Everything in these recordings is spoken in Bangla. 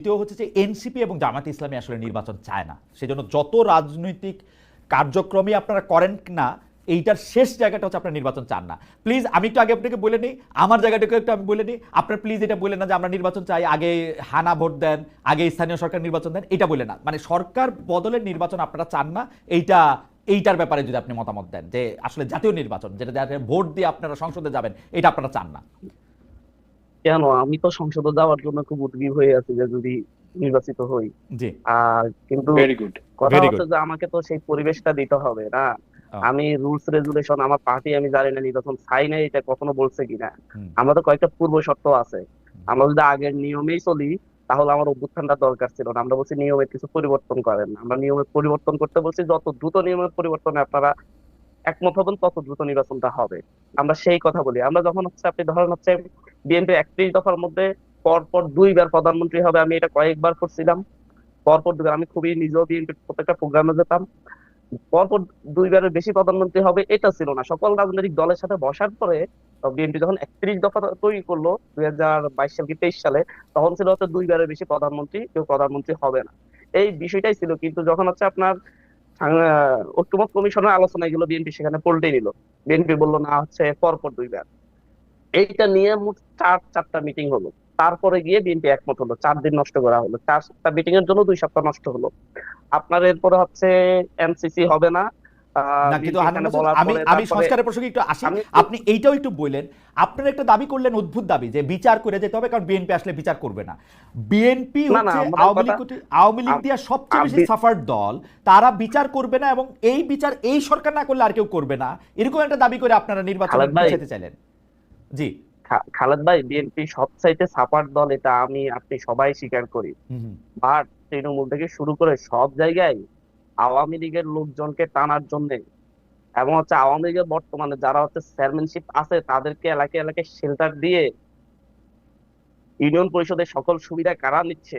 দ্বিতীয় হচ্ছে যে এনসিপি এবং জামায়াতে ইসলামী আসলে নির্বাচন চায় না, সেজন্য যত রাজনৈতিক কার্যক্রমই আপনারা করেন না, এইটার শেষ জায়গাটা হচ্ছে আপনারা নির্বাচন চান না। প্লিজ আমি একটু আগে আপনাকে বলে নিই, আমার জায়গাটাকে একটু আমি বলে নিই, আপনারা প্লিজ এটা বলে না যে আমরা নির্বাচন চাই, আগে হানা ভোট দেন, আগে স্থানীয় সরকার নির্বাচন দেন, এটা বলে না। মানে সরকার বদলের নির্বাচন আপনারা চান না, এইটার ব্যাপারে যদি আপনি মতামত দেন যে আসলে জাতীয় নির্বাচন যেটা ভোট দিয়ে আপনারা সংসদে যাবেন, এটা আপনারা চান না। কেন? আমি তো সংসদে যাওয়ার জন্য খুব উদগ্রীব হয়ে আছি যে যদি নির্বাচিত হই। জি, কিন্তু ভেরি গুড। কথা ভেরি হচ্ছে গুড। যে আমাকে তো সেই পরিবেশটা দিতে হবে না। আমি রুলস রেজুলেশন আমার পার্টি আমি জানি না নির্বাচন চাই না এটা কখনো বলছে কিনা। আমরা তো কয়েকটা পূর্ব শর্ত আছে। আমরা যদি আগের নিয়মেই চলি তাহলে আমার অভ্যুত্থানটা দরকার ছিল না। আমরা বলছি নিয়মের কিছু পরিবর্তন করেন, আমরা নিয়মের পরিবর্তন করতে বলছি, যত দ্রুত নিয়মের পরিবর্তনে আপনারা একমত হবেন তত দ্রুত নির্বাচনটা হবে। আমরা সেই কথা বলি। আমরা যখন হচ্ছে আপনি ধরেন হচ্ছে বিএনপি 31 দফার মধ্যে পরপর 2বার প্রধানমন্ত্রী হবে, আমি এটা কয়েকবার করছিলাম। পরপর 2বার আমি খুবই নিজেও বিএনপির প্রত্যেকটা প্রোগ্রামে যেতাম। পরপর 2বারের বেশি প্রধানমন্ত্রী হবে এটা ছিল না। সকল রাজনৈতিক দলের সাথে বসার পরে বিএনপি যখন 31 দফা তৈরি করলো 2022 সাল কি 23 সালে, তখন ছিল হচ্ছে 2বারের বেশি প্রধানমন্ত্রী কেউ প্রধানমন্ত্রী হবে না। এই বিষয়টাই ছিল। কিন্তু যখন হচ্ছে আপনার ঐক্যমত কমিশনের আলোচনায় গেল, বিএনপি সেখানে পল্টে নিল। বিএনপি বললো না হচ্ছে পরপর 2বার। এইটা নিয়ে মোট চারটা মিটিং হলো। তারপরে গিয়ে বিএনপি একমত হলো, 4 দিন নষ্ট করা হলো, 4টা মিটিং এর জন্য 2 সপ্তাহ নষ্ট হলো। আপনার এরপরে হচ্ছে এমসিসি হবে না। না, কিন্তু বিএনপি হান্নান এখানে মাসুদ, বলার আমি পরে আমি তারপরে সংস্কারের প্রসঙ্গে একটু আসি। আমি আপনি এইটাও একটু বললেন, আপনারা একটা দাবি করলেন, অদ্ভুত দাবি, যে বিচার করে যেতে হবে, কারণ বিএনপি আসলে বিচার করবে না। বিএনপি না না হচ্ছে আমাদের আওয়ামী কথা লীগ, আওয়ামী লীগ দিয়ে সবচেয়ে বেশি সাফার দল, তারা বিচার করবে না এবং এই বিচার এই সরকার না করলে আর কেউ করবে না, এরকম একটা দাবি করে আপনারা নির্বাচনে খালেদ ভাই, পৌঁছাতে চাইলেন। জি। খালেদ ভাই, বিএনপি সবচাইতে সাপার দল, এটা আমি আপনি সবাই স্বীকার করি। হুম। বাট তৃণমূল থেকে শুরু করে সব জায়গায় আওয়ামী লীগের লোকজনকে টানার জন্য, এবং হচ্ছে আওয়ামী লীগের বর্তমানে যারা হচ্ছে চেয়ারম্যানশিপ আছে তাদেরকে এলাকায় এলাকায় শেল্টার দিয়ে ইউনিয়ন পরিষদের সকল সুবিধা কারা নিচ্ছে?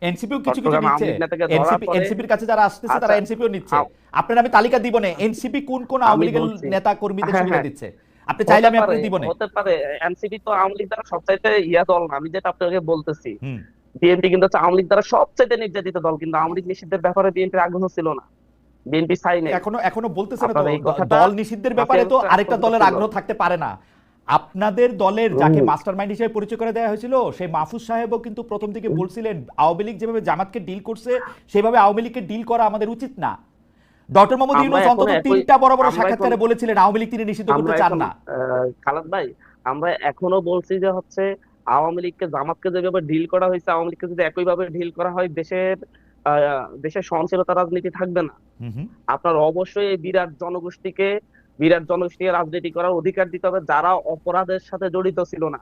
এনসিপিও কিছু কিছু চট্টগ্রাম আওয়ামী নিচ্ছে। লীগ নেতাকে ধরার পরে এনসিপির কাছে যারা আসতেছে তারা আচ্ছা এনসিপিও নিচ্ছে। আ- আপনার আমি তালিকা দিব না এনসিপি কোন কোন আওয়ামী আমি লীগের বলছি, নেতা কর্মীদের হ্যাঁ সুবিধা হ্যাঁ, দিচ্ছে, আপনি চাইলে হতে আমি পারে, আপনাকে দিব না। হতে পারে। এনসিপি তো আওয়ামী লীগ দ্বারা সবচাইতে দল না, আমি যেটা আপনাকে বলতেছি। হুম। বিএনপি কিন্তু হচ্ছে আওয়ামী লীগ দ্বারা সবচাইতে নির্যাতিত দল, কিন্তু আওয়ামী লীগ নিষিদ্ধের ব্যাপারে বিএনপির আগ্রহ ছিল না, বিএনপি চাই নাই। এখনো এখনো বলতেছে না তো, আপনার এই কথাটা দল নিষিদ্ধের ব্যাপারে মাথায় তো রাখতে আরেকটা আত্মবিশ্বাস দলের ছিল। আগ্রহ থাকতে পারে না। আপনাদের দলের যাকে হম মাস্টার মাইন্ড হিসেবে পরিচয় করে দেওয়া হয়েছিল, সেই মাহফুজ সাহেবও কিন্তু প্রথম থেকে বলছিলেন আওয়ামী লীগ যেভাবে জামাতকে ডিল করছে সেভাবে আওয়ামী লীগকে ডিল করা আমাদের উচিত না। ডক্টর মোহাম্মদ আমরা ইউনূস এখন অন্তত একই 3টা বড় বড় আমরা এখন সাক্ষাৎকারে বলেছিলেন আওয়ামী লীগ তিনি নিষিদ্ধ করতে আমরা চান এখন না। খালেদ ভাই, আমরা এখনো বলছি যে হচ্ছে আওয়ামী লীগকে জামাতকে যেভাবে ডিল করা হয়েছে, আওয়ামী লীগকে যদি একইভাবে ডিল করা হয়, দেশের সহনশীলতা রাজনীতি থাকবে না। হুম হুম। আপনার অবশ্যই এই বিরাট জনগোষ্ঠীকে রাজনীতি করার অধিকার দিতে হবে। যারা অপরাধের সাথে জড়িত ছিল না,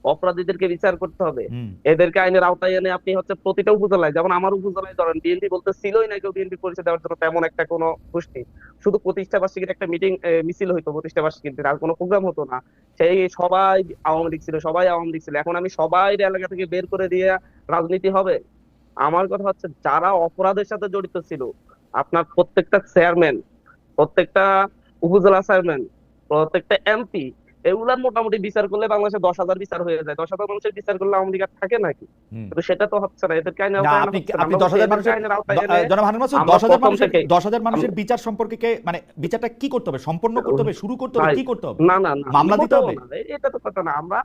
অপরাধীদেরকে বিচার করতে হবে। হুম। এদেরকে আইনের আওতায় এনে আপনি হচ্ছে প্রতিটা উপজেলায়, যেমন আমার উপজেলায় ধরেন বিএনপি বলতে ছিলই না কেউ বিএনপি পরিচয় দেওয়ার জন্য তেমন একটা কোনো গোষ্ঠী। শুধু প্রতিষ্ঠা বার্ষিকীর একটা মিছিল হইতো, প্রতিষ্ঠা বার্ষিকীর আর কোনো প্রোগ্রাম হতো না। সেই সবাই আওয়ামী লীগ ছিল, সবাই আওয়ামী লীগ ছিল। এখন আমি সবাই এলাকা থেকে বের করে দিয়ে রাজনীতি হবে? আমার কথা হচ্ছে যারা অপরাধের সাথে জড়িত ছিল, আপনার প্রত্যেকটা চেয়ারম্যান, প্রত্যেকটা উপজেলা চেয়ারম্যান, প্রত্যেকটা এমপি, এগুলার মোটামুটি বিচার করলে বাংলাদেশে 10,000 বিচার হয়ে যায়। 10,000 মানুষের বিচার করলে আওয়ামী লীগ আর থাকে নাকি? হুম। কিন্তু সেটা তো হচ্ছে না, এদেরকে আইনের না, আওতায় আনা আপনি হচ্ছে না। আপনি আমরা বলছি 10,000 এদেরকে মানুষের আইনের আওতায় এনে জনাব হান্নান মাসুদ, আমরা প্রথম থেকে 10,000 মানুষের বিচার সম্পর্কে মানে বিচারটা কি করতে হবে? সম্পন্ন করতে হবে, শুরু করতে হবে, ভাই, কি করতে হবে? না না না, মামলা দিতে মোটেও হবে? না। এটা তো কথা না। আমরা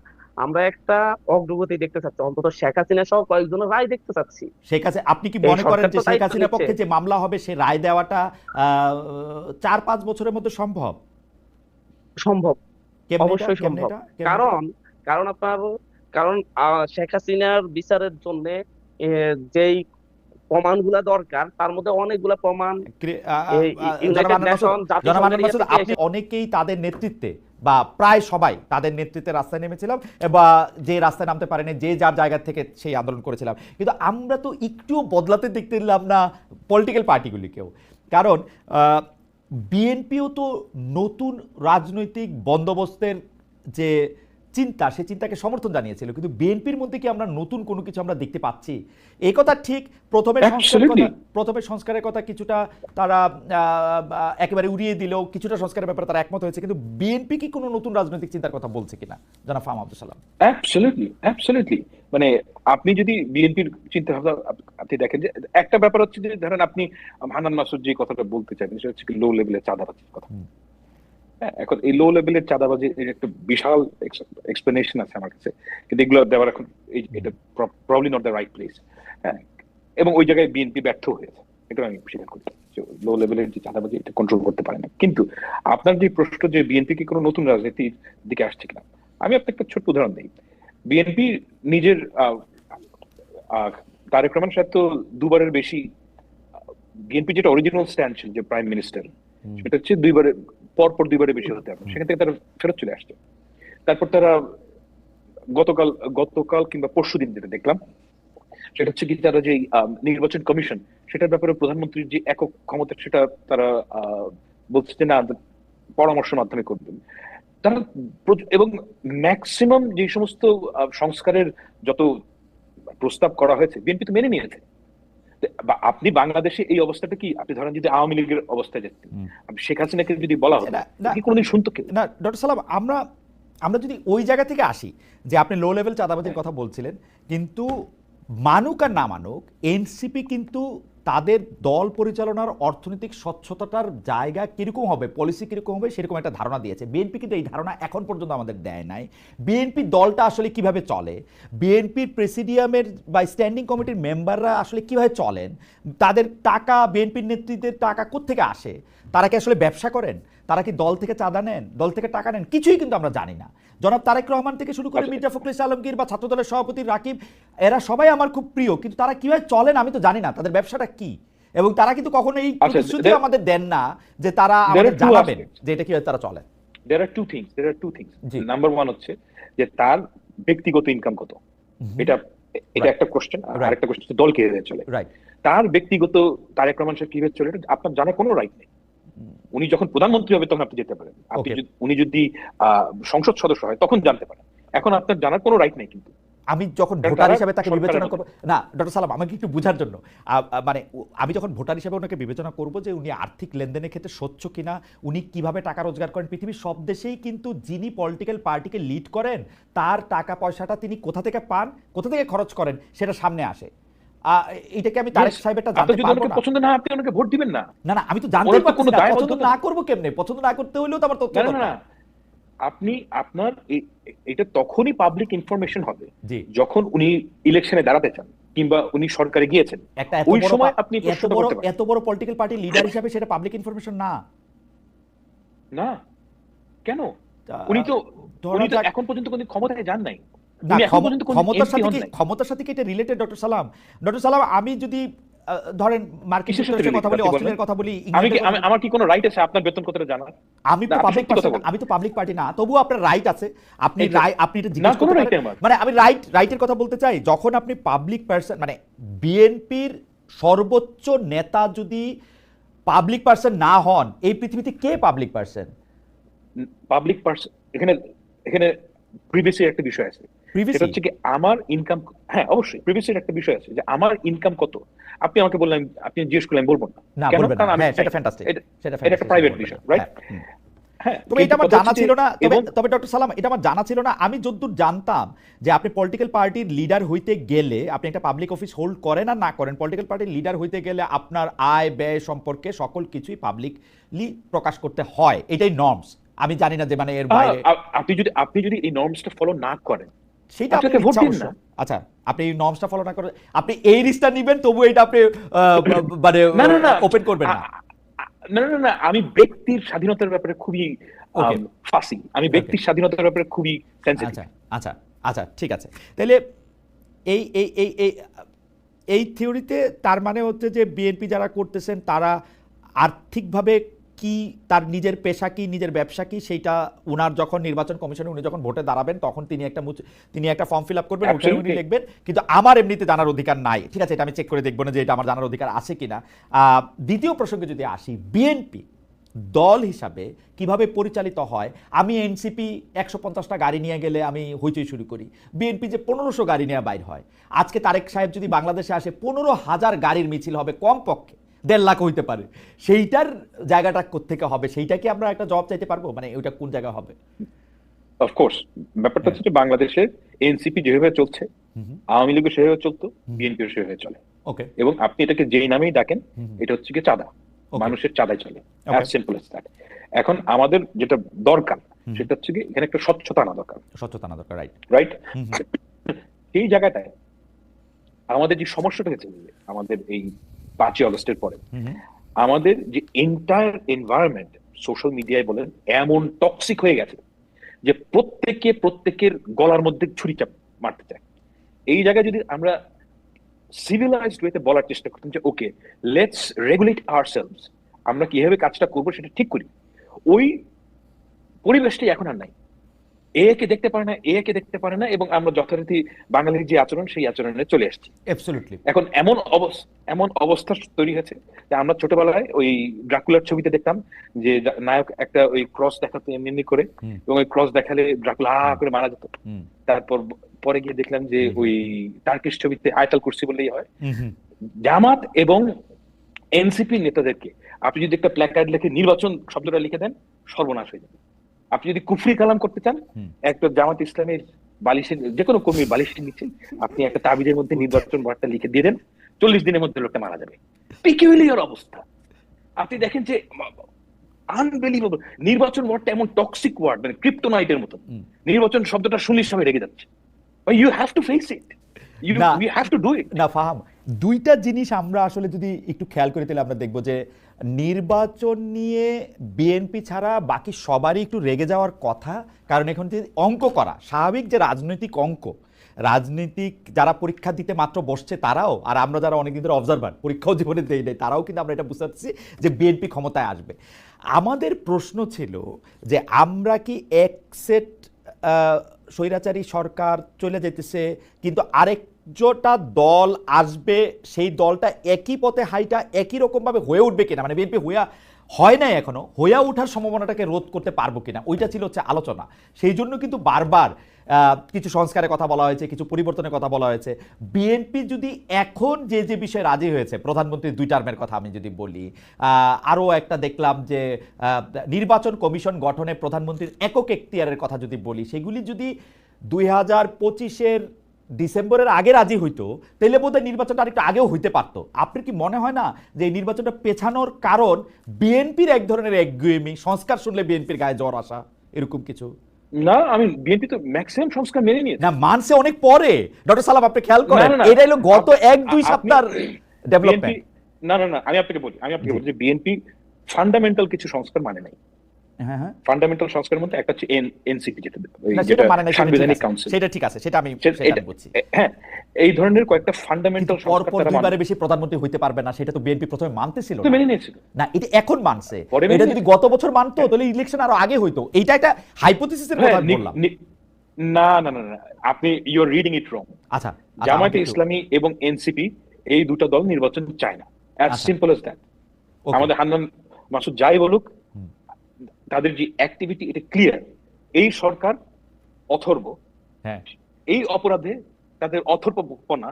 আমরা একটা অগ্রগতি দেখতে চাচ্ছি, অন্তত শেখ হাসিনা সহ কয়েকজনের রায় দেখতে চাচ্ছি। শেখ হাসিনা, আপনি কি এই মনে করেন সরকার যে তো শেখ দায়িত্ব হাসিনার নিচ্ছে। পক্ষে যে মামলা হবে সে রায় দেওয়াটা 4-5 বছরের মধ্যে সম্ভব? সম্ভব, কেমনে এটা, অবশ্যই কেমনে সম্ভব। এটা, কেমনে এটা? কারণ কারণ আপনার কারণ শেখ হাসিনার বিচারের জন্য যেই প্রমাণগুলা দরকার তার মধ্যে অনেকগুলা প্রমাণ এই জনাব ইউনাইটেড হান্নান মাসুদ, নেশন জনাব জাতিসংঘের হান্নান ইয়ে মাসুদ, থেকে আপনি অনেকেই তাদের নেতৃত্বে বা প্রায় সবাই তাদের নেতৃত্বে রাস্তায় নেমেছিলাম, বা যে রাস্তায় নামতে পারেনি যে যার জায়গা থেকে সেই আন্দোলন করেছিলাম, কিন্তু আমরা তো একটুও বদলাতে দেখতে দিলাম না পলিটিক্যাল পার্টিগুলিকেও। কারণ বিএনপিও তো নতুন রাজনৈতিক বন্দোবস্তের যে চিন্তা, সেই চিন্তাকে সমর্থন জানিয়েছিল, কিন্তু বিএনপির মধ্যে কি আমরা নতুন কোনো কিছু আমরা দেখতে পাচ্ছি? এই কথা ঠিক, প্রথমে সংস্কারের কথা কিছুটা তারা একেবারে উড়িয়ে দিলেও কিছুটা সংস্কারের ব্যাপারে তারা একমত হয়েছে, কিন্তু বিএনপি কি কোনো নতুন রাজনৈতিক চিন্তার কথা বলছে কিনা জনাব ফাহাম আব্দুল সালাম? অ্যাবসলিউটলি। মানে আপনি যদি বিএনপির চিন্তা ভাবনা আপনি দেখেন, যে একটা ব্যাপার হচ্ছে যে ধরেন আপনি হান্নান মাসুদ যে কথাটা বলতে চাইবেন সেটা হচ্ছে লো লেভেলের চাঁদাবাজির কথা। হ্যাঁ, এখন এই লো লেভেলের চাঁদাবাজি এর একটা বিশাল এক্সপ্লেনেশন আছে আমার কাছে, কিন্তু এগুলো দেওয়ার এখন এটা probably not the right place. হ্যাঁ, এবং ওই জায়গায় বিএনপি ব্যর্থ হয়েছে, এটা আমি স্বীকার করছি। লো লেভেলের যে চাঁদাবাজি এটা কন্ট্রোল করতে পারে না। কিন্তু আপনার যে প্রশ্ন যে বিএনপি কি কোনো নতুন রাজনীতির দিকে আসছে কিনা, আমি আপনাকে একটা ছোট্ট উদাহরণ দিই। বিএনপি নিজের তারেক রহমান সাহেব তো দুবারের বেশি, বিএনপি যেটা অরিজিনাল স্ট্যান্ড ছিল যে প্রাইম মিনিস্টার, সেটা হচ্ছে পরপর দুইবারের বেশি হতে হবে, সেখান থেকে তারা ফেরত চলে আসছে। তারপর তারা গতকাল কিংবা পরশুদিন যেটা দেখলাম সেটা হচ্ছে কি, তারা যে নির্বাচন কমিশন সেটার ব্যাপারে প্রধানমন্ত্রীর যে একক ক্ষমতা সেটা তারা বলছে যে না, পরামর্শের মাধ্যমে করবেন তারা। এবং ম্যাক্সিমাম যে সমস্ত সংস্কারের যত প্রস্তাব করা হয়েছে বিএনপি তো মেনে নিয়েছে। আপনি বাংলাদেশে এই অবস্থাটা কি, আপনি ধরেন যদি আওয়ামী লীগের অবস্থায় যেতেন, শেখ হাসিনাকে যদি বলা হতো কি কোনোদিন শুনতো কেউ? না ডক্টর সালাম, আমরা যদি ওই জায়গা থেকে আসি যে আপনি লো লেভেল চাঁদাবাজির কথা বলছিলেন, কিন্তু মানুক আর না মানুক, এনসিপি কিন্তু তাদের দল পরিচালনার অর্থনৈতিক স্বচ্ছতাটার জায়গা কিরকম হবে, পলিসি কিরকম হবে, সেরকম একটা ধারণা দিয়েছে। বিএনপি কিন্তু এই ধারণা এখন পর্যন্ত আমাদের দেয় নাই। বিএনপি দলটা আসলে কিভাবে চলে, বিএনপির প্রেসিডিয়ামের বা স্ট্যান্ডিং কমিটির মেম্বাররা আসলে কিভাবে চলেন, তাদের টাকা, বিএনপির নেতৃত্বের টাকা কোত্থেকে আসে, তারা কি আসলে ব্যবসা করেন, তারা কি দল থেকে চাঁদা নেন, দল থেকে টাকা নেন, কিছুই কিন্তু আমরা জানি না। জনাব তারেক রহমান থেকে শুরু করে মির্জা ফখরুল ইসলাম আলমগীর বা ছাত্রদলের সভাপতি রাকিব, এরা সবাই আমার খুব প্রিয়, কিন্তু তারা কিভাবে চলেন আমি তো জানি না, তাদের ব্যবসাটা কি। এবং তারা কিন্তু কখনো এই প্রতিশ্রুতি আমাদের দেন না যে তারা আমাদের জানাবেন যে এটা কিভাবে তারা চলেন। There are two things. Number one হচ্ছে যে তার ব্যক্তিগত ইনকাম কত, এটা একটা কোশ্চেন। আর একটা কোশ্চেন দল কিভাবে চলে। তার ব্যক্তিগত তারেক রহমান সাহেব কিভাবে চলে এটা আপনার জানার কোনো রাইট নেই। উনি যখন প্রধানমন্ত্রী হবে তখন আপনি যেতে পারেন, উনি যদি সংসদ সদস্য হয় তখন জানতে পারেন। এখন আপনার জানার কোনো রাইট নেই। কিন্তু আমি যখন ভোটার হিসেবে তাকে বিবেচনা করব না ডক্টর সালাম, আমাকে একটু বোঝার জন্য, মানে আমি যখন ভোটার হিসেবে ওনাকে বিবেচনা করব যে উনি আর্থিক লেনদেনের ক্ষেত্রে স্বচ্ছ কিনা, উনি কিভাবে টাকা রোজগার করেন, পৃথিবীর সব দেশেই কিন্তু যিনি পলিটিক্যাল পার্টিকে লিড করেন তার টাকা পয়সাটা তিনি কোথা থেকে পান, কোথা থেকে খরচ করেন সেটা সামনে আসে। এটাকে আমি তারেক সাহেবেরটা জানতে পারবো না। পছন্দ না আপনি ওনাকে ভোট দিবেন না। না না, আমি তো জানতে পারছি না পছন্দ না করব কেমনে, পছন্দ না করতে হইলেও তো আমার তথ্য দরকার। আপনি আপনার এটা তখনই পাবলিক ইনফরমেশন হবে যখন উনি ইলেকশনে দাঁড়াতে চান কিংবা উনি সরকারে গিয়েছেন, ওই সময় আপনি এত বড় পলিটিক্যাল পার্টি লিডার হিসেবে সেটা পাবলিক ইনফরমেশন না। না কেন? উনি তো এখন পর্যন্ত কোনো ক্ষমতায় যান নাই। ক্ষমতার সাথে কি এটা রিলেটেড ডক্টর সালাম? ডক্টর সালাম, আমি যদি ধরেন মার্কেট যুক্তরাষ্ট্রের কথা বলি, অস্ট্রেলিয়ার কথা বলি, আমার কি কোনো রাইট আছে আপনার বেতন কতটা জানার? আমি তো পাবলিক পার্টি না, তবুও আপনার রাইট আছে। আপনি এটা জিজ্ঞেস করতে পারেন। মানে আমি রাইটের কথা বলতে চাই, যখন আপনি পাবলিক পারসন, মানে বিএনপির সর্বোচ্চ নেতা যদি পাবলিক পারসন না হন, এই পৃথিবীতে কে পাবলিক পারসন? পাবলিক পারসন এখানে প্রিভিয়াসের একটা বিষয় আছে, সেটা হচ্ছে কি আমার ইনকাম। হ্যাঁ অবশ্যই প্রিভিয়াসের একটা বিষয় আছে যে আমার ইনকাম কত। আপনি আমাকে বললেন, আপনি জিজ্ঞেস করলেন, বলবো না কেন? কারণ সেটা ফ্যান্টাস্টিক, এটা একটা প্রাইভেট বিষয়, রাইট? হ্যাঁ, তবে এটা আমার জানা ছিল না। তবে ডক্টর সালাম, এটা আমার জানা ছিল না। আমি যতদূর জানতাম যে আপনি পলিটিক্যাল পার্টির লিডার হইতে গেলে, আপনি একটা পাবলিক অফিস হোল্ড করেন আর না করেন, পলিটিক্যাল পার্টির লিডার হইতে গেলে আপনার আয় ব্যয় সম্পর্কে সকল কিছুই পাবলিকলি প্রকাশ করতে হয়, এটাই নর্মস। আমি জানি না যে মানে এর বাইরে আপনি যদি এই নর্মসটা ফলো না করেন সেটা আপনাকে ভোট দিন না। আচ্ছা, আপনি এই নর্মসটা ফলো না করে আপনি এই রিস্কটা নেবেন, তবু এটা আপনি মানে ওপেন করবেন না। না, আমি ব্যক্তির স্বাধীনতার ব্যাপারে খুবই ফাসি, আমি ব্যক্তির স্বাধীনতার ব্যাপারে খুবই সেনসিটিভ। আচ্ছা ঠিক আছে। তাহলে এই থিওরিতে তার মানে হচ্ছে যে বিএনপি যারা করতেছেন তারা আর্থিকভাবে কি, তার নিজের পেশা কি, নিজের ব্যবসা কি, সেইটা উনার যখন নির্বাচন কমিশনে উনি যখন ভোটে দাঁড়াবেন তখন তিনি একটা ফর্ম ফিল আপ করবেন, ওখানে উনি লিখবেন। কিন্তু আমার এমনিতে জানার অধিকার নাই। ঠিক আছে, এটা আমি চেক করে দেখবো না যে এটা আমার জানার অধিকার আছে কিনা। দ্বিতীয় প্রসঙ্গে যদি আসি, বিএনপি দল হিসাবে কিভাবে পরিচালিত হয়। আমি এনসিপি 150টা গাড়ি নিয়ে গেলে আমি হইচই শুরু করি, বিএনপি যে 1500 গাড়ি নিয়ে বাইর হয়। আজকে তারেক সাহেব যদি বাংলাদেশে আসে 15,000 গাড়ির মিছিল হবে, কমপক্ষে 1.5 লাখ হইতে পারে। সেইটার জায়গাটা কোত্থেকে হবে, সেইটা কি আমরা একটা জবাব চাইতে পারবো, মানে ওইটা কোন জায়গা হবে? অফকোর্স ব্যাপারটা হচ্ছে যে বাংলাদেশে এনসিপি যেভাবে চলছে, আওয়ামী লীগও সেভাবে চলতো, বিএনপিও সেভাবে চলে। ওকে, এবং আপনি এটাকে যেই নামেই ডাকেন, এটা হচ্ছে কি চাঁদা, মানুষের চাঁদায় চলে, অ্যাজ সিম্পল অ্যাজ দ্যাট। এখন আমাদের যেটা দরকার সেটা হচ্ছে কি এখানে একটা স্বচ্ছতা আনা দরকার, স্বচ্ছতা আনা দরকার, রাইট রাইট। সেই জায়গাটায় আমাদের যে সমস্যাটা হয়েছে আমাদের এই 5ই আগস্টের পরে, আমাদের যে এন্টায়ার এনভায়রনমেন্ট সোশ্যাল মিডিয়ায় বলেন এমন টক্সিক হয়ে গেছে যে প্রত্যেকের গলার মধ্যে ছুরি চাপ মারতে চায়। এই জায়গায় যদি আমরা সিভিলাইজড ওয়েতে বলার চেষ্টা করতাম যে ওকে লেটস রেগুলেট আওয়ারসেলভস, আমরা কিভাবে কাজটা করবো সেটা ঠিক করি, ওই পরিবেশটাই এখন আর নাই। একে দেখতে পারে না, একে দেখতে পারে না, এবং আমরা যথারীতি বাঙালির যে আচরণ সেই আচরণে চলে আসছি। অ্যাবসলিউটলি। এখন এমন অবস্থা তৈরি হয়েছে যে আমরা ছোটবেলায় ওই ড্রাকুলার ছবিতে দেখতাম যে নায়ক একটা ওই ক্রস দেখাতো এমনি করে, এবং ওই ক্রস দেখালে ড্রাকুলা করে মারা যেত। তারপর পরে গিয়ে দেখলাম যে ওই টার্কিশ ছবিতে আয়তাল কুরসি বললেই হয়। জামাত এবং এনসিপি নেতাদেরকে আপনি যদি একটা প্ল্যাকার্ড লিখে নির্বাচন শব্দটা লিখে দেন, সর্বনাশ হয়ে যাবে। আপনি যদি কুফরি কালাম করতে চান, একটা জামাত ইসলামের বালিশের যে কোনো কর্মীর বালিশের নিচে আপনি একটা তাবিজের মধ্যে নির্বাচন বার্তা লিখে দিয়ে দেন, 40 দিনের মধ্যে লোকটা মারা যাবে। পিকিউলিয়ার অবস্থা। আপনি দেখেন যে আনবিলিভেবল, নির্বাচন ওয়ার্ডটা এমন টক্সিক ওয়ার্ড, মানে ক্রিপ্টোনাইটের মতো। নির্বাচন শব্দটা শুনলে সবাই রেগে যাচ্ছে। You have to face it, you have to do it. না ফাহাম, দুইটা জিনিস আমরা আসলে যদি একটু খেয়াল করে তাহলে আমরা দেখব যে নির্বাচন নিয়ে বিএনপি ছাড়া বাকি সবারই একটু রেগে যাওয়ার কথা। কারণ এখন যে অঙ্ক করা স্বাভাবিক, যে রাজনৈতিক অঙ্ক, রাজনীতিক যারা পরীক্ষা দিতে মাত্র বসছে তারাও, আর আমরা যারা অনেকদিন ধরে অবজারভার পরীক্ষাও জীবনে দেই নাই, তারাও কিন্তু আমরা এটা বুঝতে পারছি যে বিএনপি ক্ষমতায় আসবে। আমাদের প্রশ্ন ছিল যে আমরা কি এক সেট স্বৈরাচারী সরকার চলে যেতেছে, কিন্তু আরেকটা দল আসবে, সেই দলটা একই পথে হাইটা একই রকমভাবে হয়ে উঠবে কিনা, মানে বিএনপি হয় নাই এখনো, হইয়া ওঠার সম্ভাবনাটাকে রোধ করতে পারবো কিনা, ওইটা ছিল হচ্ছে আলোচনা। সেই জন্য কিন্তু বারবার কিছু সংস্কারের কথা বলা হয়েছে, কিছু পরিবর্তনের কথা বলা হয়েছে। বিএনপি যদি এখন যে বিষয়ে রাজি হয়েছে, প্রধানমন্ত্রীর 2 টার্মের কথা আমি যদি বলি, আরও একটা দেখলাম যে নির্বাচন কমিশন গঠনে প্রধানমন্ত্রীর একক এখতিয়ারের কথা যদি বলি, সেগুলি যদি 2025-এর ডিসেম্বরের আগে রাজি হইতো, তাহলে বোধহয় নির্বাচনটা আরেকটু আগেও হইতে পারতো। আপনার কি মনে হয় না যে এই নির্বাচনটা পেছানোর কারণ বিএনপির এক ধরনের একগুয়েমি, সংস্কার শুনলে বিএনপির গায়ে জ্বর আসা, এরকম কিছু? না, আমি বিএনপি তো ম্যাক্সিমাম সংস্কার মেনে নিয়েছে। না, মানছে অনেক পরে। ডক্টর সালাম, আপনি খেয়াল করেন, এটা হলো গত 1-2 সপ্তাহের ডেভেলপমেন্ট। না, আমি আপনাকে বলি যে বিএনপি ফান্ডামেন্টাল কিছু সংস্কার মানে নাই। হ্যাঁ, ফান্ডামেন্টাল সংস্কারের মধ্যে একটা হচ্ছে এনসিপি, যেটা সাংবিধানিক কাউন্সিল, সেটা ঠিক আছে, সেটা আমি বলছি। হ্যাঁ, এই ধরনের কয়েকটা ফান্ডামেন্টাল সংস্কার তারা 2বারে বেশি প্রধানমন্ত্রী হইতে পারবে না, সেটা তো বিএনপি প্রথমে মানতেছিল না, মেনে নিয়েছিল না, এটা এখন মানছে। এটা যদি গত বছর মানতো তাহলে ইলেকশন আরো আগে হইতো। এইটা একটা হাইপোথিসিসের কথা বললাম। না, আপনি ইউ আর রিডিং ইট রং। আচ্ছা, জামায়াতে ইসলামী এবং এনসিপি এই দুটো দল নির্বাচন চায় না, অ্যাজ সিম্পল অ্যাজ দ্যাট। আমাদের হান্নান মাসুদ যাই বলুক, তাদের যে অ্যাক্টিভিটি এটা ক্লিয়ার। এই সরকার অথর্ব, এই অপরাধে তাদের অথর্বপনা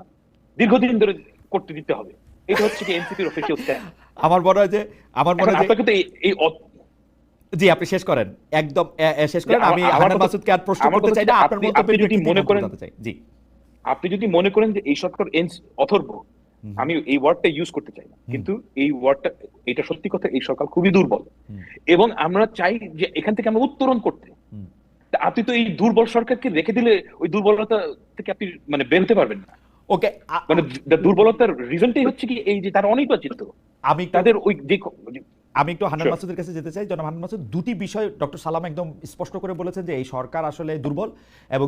দীর্ঘদিন ধরে করতে দিতে হবে। এটা হচ্ছে কি এনসিপির অফিসিয়াল স্ট্যান্ড। আমার মনে হয় যে আপনাকে তো এই জি, আপনি শেষ করেন, একদম শেষ করেন। আমি হান্নান মাসুদকে আর প্রশ্ন করতে চাই না, আপনার মন্তব্য যদি মনে করেন, জি, আপনি যদি মনে করেন যে এই সরকার অথর্ব, আমি এই ওয়ার্ডটা ইউজ করতে চাই না, কিন্তু এই ওয়ার্ডটা, এটা সত্যি কথা, এই সরকার খুবই দুর্বল এবং আমরা চাই যে এখান থেকে আমরা উত্তরণ করতে। আপনি তো এই দুর্বল সরকারকে রেখে দিলে ওই দুর্বলতা থেকে আপনি মানে বের হতে পারবেন না। ওকে, মানে দুর্বলতার রিজনটাই হচ্ছে কি এই যে তারা অনির্বাচিত। আমি তাদের ওই যে আমি একটু হান্নান মাসুদের কাছে যেতে চাই। জনাব হান্নান মাসুদ, 2টি বিষয় ডক্টর সালাম একদম স্পষ্ট করে বলেছেন যে এই সরকার আসলে দুর্বল, এবং